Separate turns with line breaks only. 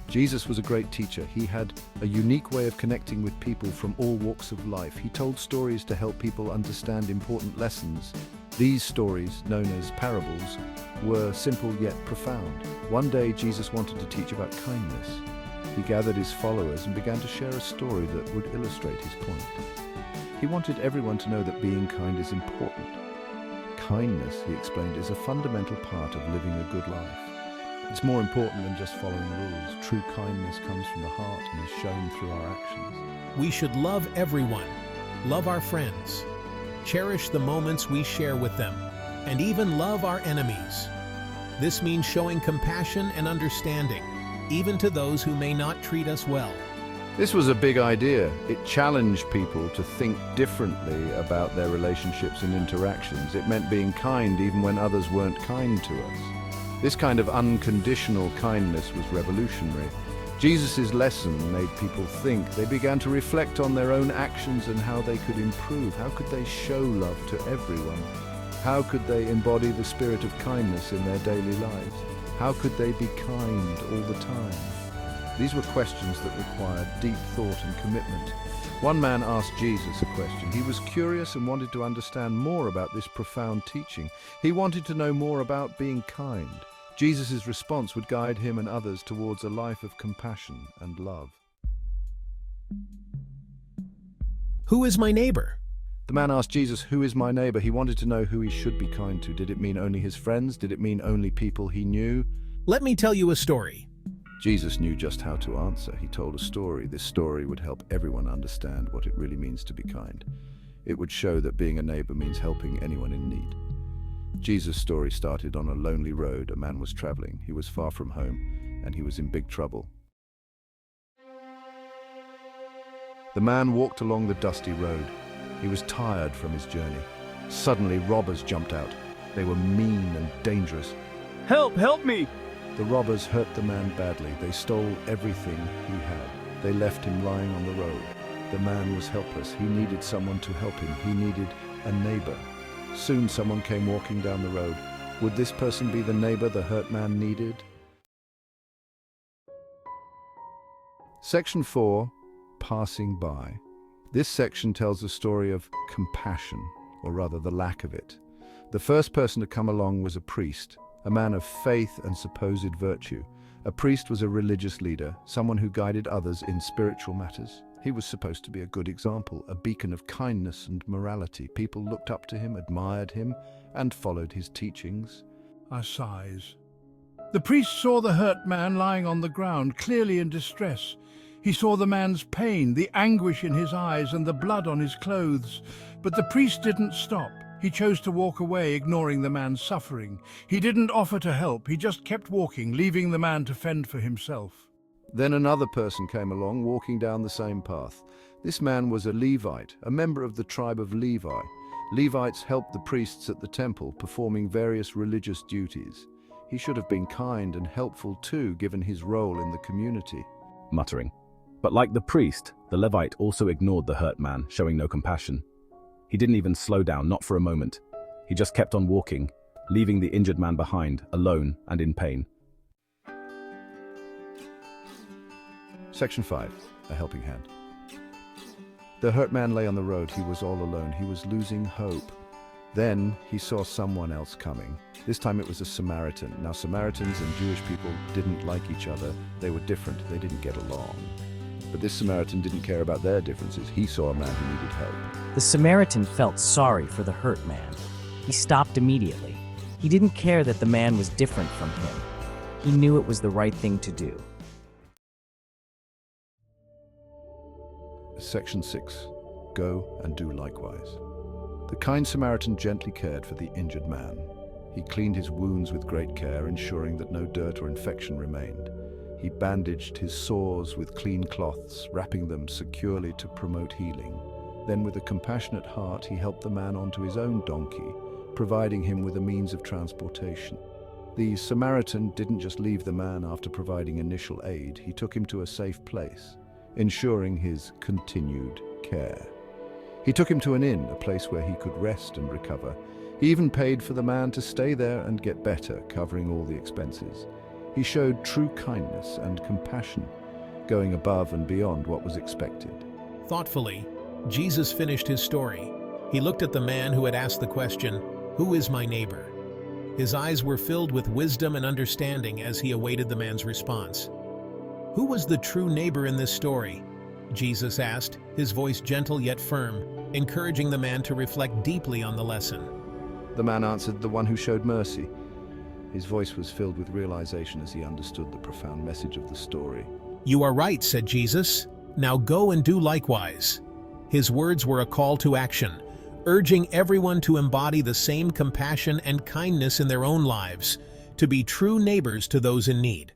Jesus was a great teacher. He had a unique way of connecting with people from all walks of life. He told stories to help people understand important lessons. These stories, known as parables, were simple yet profound. One day, Jesus wanted to teach about kindness. He gathered his followers and began to share a story that would illustrate his point. He wanted everyone to know that being kind is important. Kindness, he explained, is a fundamental part of living a good life. It's more important than just following rules. True kindness comes from the heart and is shown through our actions.
We should love everyone, love our friends, cherish the moments we share with them, and even love our enemies. This means showing compassion and understanding, even to those who may not treat us well.
This was a big idea. It challenged people to think differently about their relationships and interactions. It meant being kind even when others weren't kind to us. This kind of unconditional kindness was revolutionary. Jesus' lesson made people think. They began to reflect on their own actions and how they could improve. How could they show love to everyone? How could they embody the spirit of kindness in their daily lives? How could they be kind all the time? These were questions that required deep thought and commitment. One man asked Jesus a question. He was curious and wanted to understand more about this profound teaching. He wanted to know more about being kind. Jesus' response would guide him and others towards a life of compassion and love.
Who is my neighbor?
The man asked Jesus, "Who is my neighbor?" He wanted to know who he should be kind to. Did it mean only his friends? Did it mean only people he knew?
Let me tell you a story.
Jesus knew just how to answer. He told a story. This story would help everyone understand what it really means to be kind. It would show that being a neighbor means helping anyone in need. Jesus' story started on a lonely road. A man was traveling. He was far from home, and he was in big trouble. The man walked along the dusty road. He was tired from his journey. Suddenly, robbers jumped out. They were mean and dangerous.
Help! Help me!
The robbers hurt the man badly. They stole everything he had. They left him lying on the road. The man was helpless. He needed someone to help him. He needed a neighbor. Soon someone came walking down the road. Would this person be the neighbor the hurt man needed? Section 4, Passing By. This section tells the story of compassion, or rather the lack of it. The first person to come along was a priest, a man of faith and supposed virtue. A priest was a religious leader, someone who guided others in spiritual matters. He was supposed to be a good example, a beacon of kindness and morality. People looked up to him, admired him, and followed his teachings.
I sighs. The priest saw the hurt man lying on the ground, clearly in distress. He saw the man's pain, the anguish in his eyes, and the blood on his clothes. But the priest didn't stop. He chose to walk away, ignoring the man's suffering. He didn't offer to help. He just kept walking, leaving the man to fend for himself.
Then another person came along, walking down the same path. This man was a Levite, a member of the tribe of Levi. Levites helped the priests at the temple, performing various religious duties. He should have been kind and helpful too, given his role in the community.
Muttering. But like the priest, the Levite also ignored the hurt man, showing no compassion. He didn't even slow down, not for a moment. He just kept on walking, leaving the injured man behind, alone and in pain.
Section 5, A Helping Hand. The hurt man lay on the road. He was all alone. He was losing hope. Then he saw someone else coming. This time it was a Samaritan. Now, Samaritans and Jewish people didn't like each other. They were different. They didn't get along. But this Samaritan didn't care about their differences. He saw a man who needed help.
The Samaritan felt sorry for the hurt man. He stopped immediately. He didn't care that the man was different from him. He knew it was the right thing to do.
Section 6, Go and do likewise. The kind Samaritan gently cared for the injured man. He cleaned his wounds with great care, ensuring that no dirt or infection remained. He bandaged his sores with clean cloths, wrapping them securely to promote healing. Then, with a compassionate heart, he helped the man onto his own donkey, providing him with a means of transportation. The Samaritan didn't just leave the man after providing initial aid. He took him to a safe place, ensuring his continued care. He took him to an inn, a place where he could rest and recover. He even paid for the man to stay there and get better, covering all the expenses. He showed true kindness and compassion, going above and beyond what was expected.
Thoughtfully, Jesus finished his story. He looked at the man who had asked the question, "Who is my neighbor?" His eyes were filled with wisdom and understanding as he awaited the man's response. "Who was the true neighbor in this story?" Jesus asked, his voice gentle yet firm, encouraging the man to reflect deeply on the lesson.
The man answered, "The one who showed mercy." His voice was filled with realization as he understood the profound message of the story.
"You are right," said Jesus. "Now go and do likewise." His words were a call to action, urging everyone to embody the same compassion and kindness in their own lives, to be true neighbors to those in need.